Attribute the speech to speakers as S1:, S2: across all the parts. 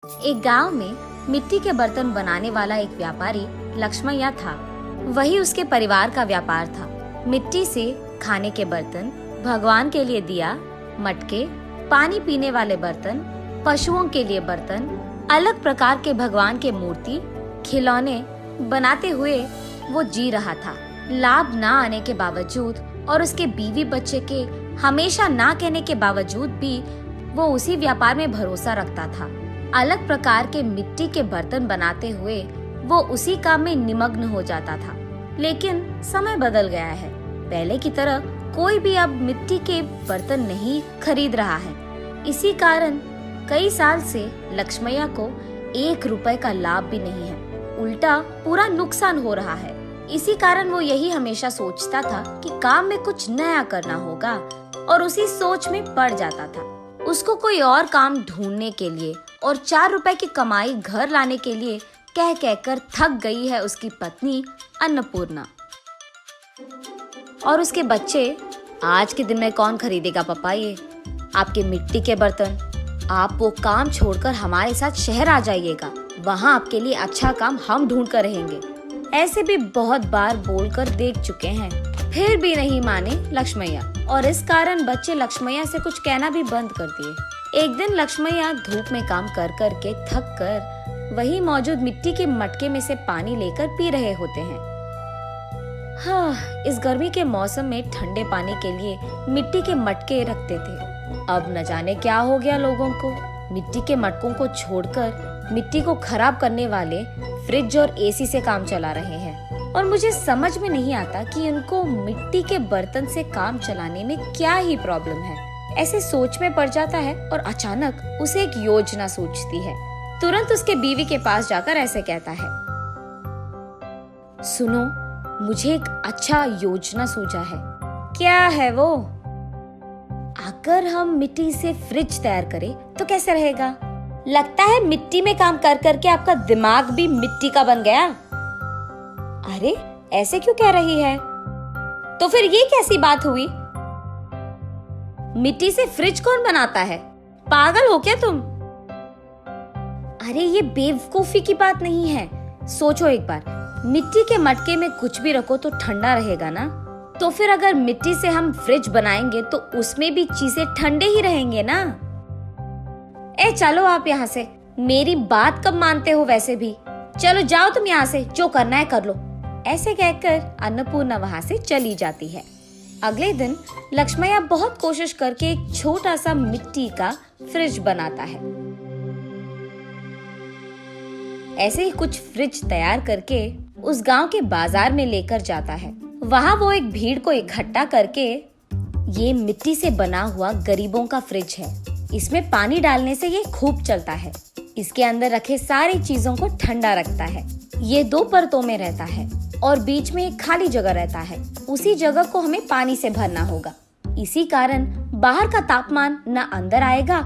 S1: एक गांव में मिट्टी के बर्तन बनाने वाला एक व्यापारी लक्ष्मैया था। वही उसके परिवार का व्यापार था। मिट्टी से खाने के बर्तन, भगवान के लिए दिया, मटके, पानी पीने वाले बर्तन, पशुओं के लिए बर्तन, अलग प्रकार के भगवान के मूर्ति, खिलौने बनाते हुए वो जी रहा था। लाभ ना आने के बावजूद और उसके बीवी बच्चे के हमेशा ना कहने के बावजूद भी वो उसी व्यापार में भरोसा रखता था। अलग प्रकार के मिट्टी के बर्तन बनाते हुए वो उसी काम में निमग्न हो जाता था। लेकिन समय बदल गया है। पहले की तरह कोई भी अब मिट्टी के बर्तन नहीं खरीद रहा है। इसी कारण कई साल से लक्ष्मैया को 1 रुपए का लाभ भी नहीं है, उल्टा पूरा नुकसान हो रहा है। इसी कारण वो यही हमेशा सोचता था कि काम में कुछ नया करना होगा और उसी सोच में पड़ जाता था। उसको कोई और काम ढूंढने के लिए और 4 रुपए की कमाई घर लाने के लिए कह कहकर थक गई है उसकी पत्नी अन्नपूर्णा। और उसके बच्चे, आज के दिन में कौन खरीदेगा पापा ये आपके मिट्टी के बर्तन? आप वो काम छोड़कर हमारे साथ शहर आ जाइएगा, वहाँ आपके लिए अच्छा काम हम ढूंढ कर रहेंगे। ऐसे भी बहुत बार बोलकर देख चुके हैं, फिर भी नहीं माने लक्ष्मैया, और इस कारण बच्चे लक्ष्मैया से कुछ कहना भी बंद कर दिए। एक दिन लक्ष्मैया धूप में काम कर कर के थक कर वही मौजूद मिट्टी के मटके में से पानी लेकर पी रहे होते हैं। हाँ, इस गर्मी के मौसम में ठंडे पानी के लिए मिट्टी के मटके रखते थे। अब न जाने क्या हो गया लोगों को, मिट्टी के मटकों को छोड़कर मिट्टी को खराब करने वाले फ्रिज और एसी से काम चला रहे हैं। और मुझे समझ में नहीं आता कि उनको मिट्टी के बर्तन से काम चलाने में क्या ही प्रॉब्लम है। ऐसे सोच में पड़ जाता है और अचानक उसे एक योजना सूझती है। तुरंत उसके बीवी के पास जाकर ऐसे कहता है, सुनो, मुझे एक अच्छा योजना सूझा है। क्या है वो? अगर हम मिट्टी से फ्रिज तैयार करें तो कैसे रहेगा? लगता है मिट्टी में काम कर करके आपका दिमाग भी मिट्टी का बन गया। अरे, ऐसे क्यों कह रही है? तो फिर ये कैसी बात हुई? मिट्टी से फ्रिज कौन बनाता है? पागल हो क्या तुम? अरे, ये बेवकूफी की बात नहीं है। सोचो एक बार, मिट्टी के मटके में कुछ भी रखो तो ठंडा रहेगा ना। तो फिर अगर मिट्टी से हम फ्रिज बनाएंगे तो उसमें भी चीजें ठंडे ही रहेंगे ना। चलो आप यहाँ से, मेरी बात कब मानते हो वैसे भी। चलो जाओ तुम यहाँ से, जो करना है कर लो। ऐसे कहकर अन्नपूर्णा वहाँ से चली जाती है। अगले दिन लक्ष्मैया बहुत कोशिश करके एक छोटा सा मिट्टी का फ्रिज बनाता है। ऐसे ही कुछ फ्रिज तैयार करके उस गांव के बाजार में लेकर जाता है। वहाँ वो एक भीड़ को इकट्ठा करके, ये मिट्टी से बना हुआ गरीबों का फ्रिज है, इसमें पानी डालने से ये खूब चलता है। इसके अंदर रखे सारी चीजों को ठंडा रखता है। ये 2 परतों में रहता है और बीच में एक खाली जगह रहता है। उसी जगह को हमें पानी से भरना होगा। इसी कारण बाहर का तापमान न अंदर आएगा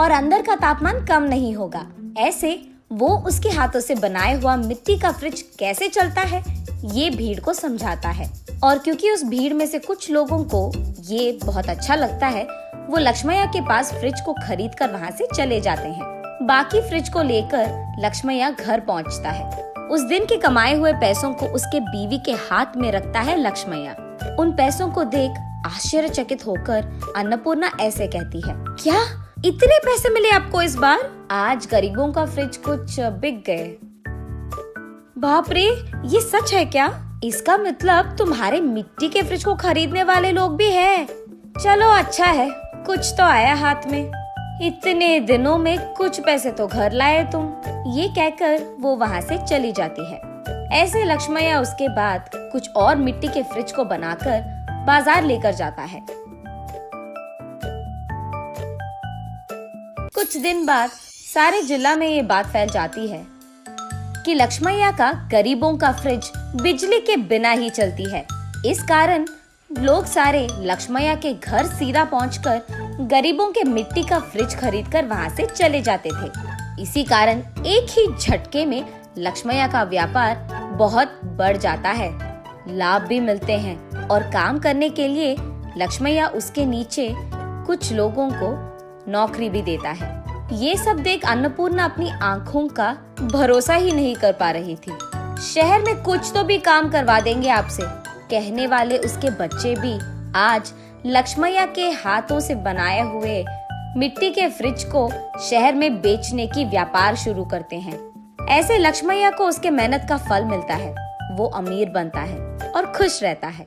S1: और अंदर का तापमान कम नहीं होगा। ऐसे वो उसके हाथों से बनाए हुआ मिट्टी का फ्रिज कैसे चलता है ये भीड़ को समझाता है। और क्योंकि उस भीड़ में से कुछ लोगों को ये बहुत अच्छा लगता है, वो लक्ष्मैया के पास फ्रिज को खरीद कर वहाँ से चले जाते हैं। बाकी फ्रिज को लेकर लक्ष्मैया घर पहुँचता है। उस दिन के कमाए हुए पैसों को उसके बीवी के हाथ में रखता है लक्ष्मैया। उन पैसों को देख आश्चर्यचकित होकर अन्नपूर्णा ऐसे कहती है, क्या इतने पैसे मिले आपको इस बार? आज गरीबों का फ्रिज कुछ बिक गए। बाप रे, ये सच है क्या? इसका मतलब तुम्हारे मिट्टी के फ्रिज को खरीदने वाले लोग भी हैं। चलो अच्छा है, कुछ तो आया हाथ में। इतने दिनों में कुछ पैसे तो घर लाए तुम। ये कहकर वो वहाँ से चली जाती है। ऐसे लक्ष्मैया उसके बाद कुछ और मिट्टी के फ्रिज को बनाकर बाजार लेकर जाता है। कुछ दिन बाद सारे जिला में ये बात फैल जाती है कि लक्ष्मैया का गरीबों का फ्रिज बिजली के बिना ही चलती है। इस कारण लोग सारे लक्ष्मैया के घर सीधा पहुंचकर गरीबों के मिट्टी का फ्रिज खरीदकर वहां से चले जाते थे। इसी कारण एक ही झटके में लक्ष्मैया का व्यापार बहुत बढ़ जाता है, लाभ भी मिलते हैं और काम करने के लिए लक्ष्मैया उसके नीचे कुछ लोगों को नौकरी भी देता है। ये सब देख अन्नपूर्णा अपनी आंखों का भरोसा ही नहीं कर पा रही थी। शहर में कुछ तो भी काम करवा देंगे आपसे, कहने वाले उसके बच्चे भी आज लक्ष्मैया के हाथों से बनाए हुए मिट्टी के फ्रिज को शहर में बेचने की व्यापार शुरू करते हैं। ऐसे लक्ष्मैया को उसके मेहनत का फल मिलता है, वो अमीर बनता है और खुश रहता है।